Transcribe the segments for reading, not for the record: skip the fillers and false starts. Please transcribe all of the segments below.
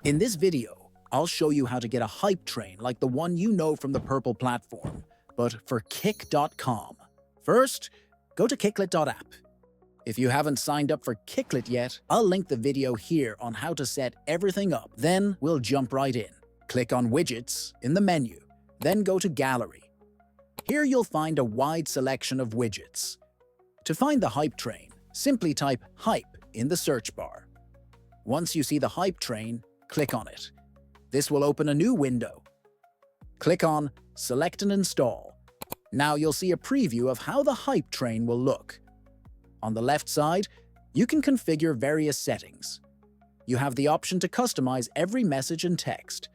In this video, I'll show you how to get a hype train like the one you know from the purple platform, but for Kick.com. First, go to Kicklet.app. If you haven't signed up for Kicklet yet, I'll link the video here on how to set everything up. Then we'll jump right in. Click on Widgets in the menu, then go to Gallery. Here you'll find a wide selection of widgets. To find the hype train, simply type hype in the search bar. Once you see the hype train, click on it. This will open a new window. Click on Select and Install. Now you'll see a preview of how the hype train will look. On the left side, you can configure various settings. You have the option to customize every message and text.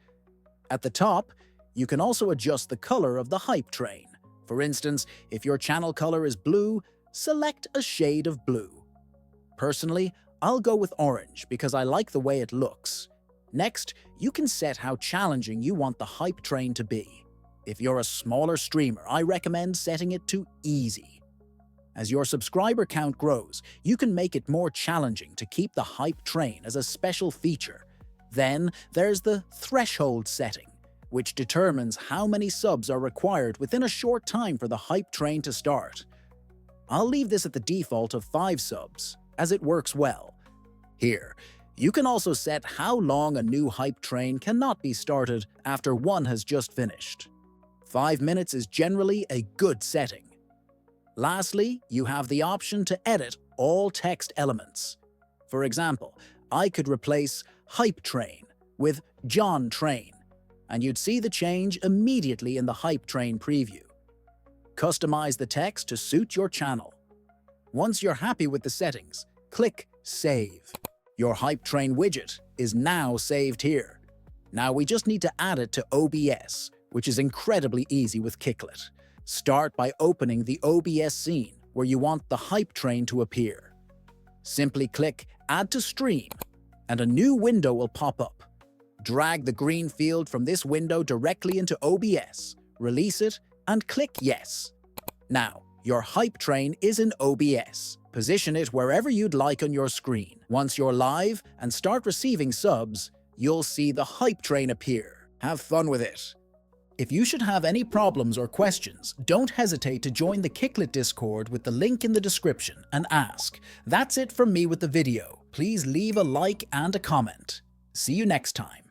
At the top, you can also adjust the color of the hype train. For instance, if your channel color is blue, select a shade of blue. Personally, I'll go with orange because I like the way it looks. Next, you can set how challenging you want the hype train to be. If you're a smaller streamer, I recommend setting it to easy. As your subscriber count grows, you can make it more challenging to keep the hype train as a special feature. Then there's the threshold setting, which determines how many subs are required within a short time for the hype train to start. I'll leave this at the default of 5 subs, as it works well. Here, you can also set how long a new hype train cannot be started after one has just finished. 5 minutes is generally a good setting. Lastly, you have the option to edit all text elements. For example, I could replace hype train with John train, and you'd see the change immediately in the hype train preview. Customize the text to suit your channel. Once you're happy with the settings, click Save. Your hype train widget is now saved here. Now we just need to add it to OBS, which is incredibly easy with Kicklet. Start by opening the OBS scene where you want the hype train to appear. Simply click Add to Stream, and a new window will pop up. Drag the green field from this window directly into OBS, release it, and click Yes. Now, your hype train is in OBS. Position it wherever you'd like on your screen. Once you're live and start receiving subs, you'll see the hype train appear. Have fun with it. If you should have any problems or questions, don't hesitate to join the Kicklet Discord with the link in the description and ask. That's it from me with the video. Please leave a like and a comment. See you next time.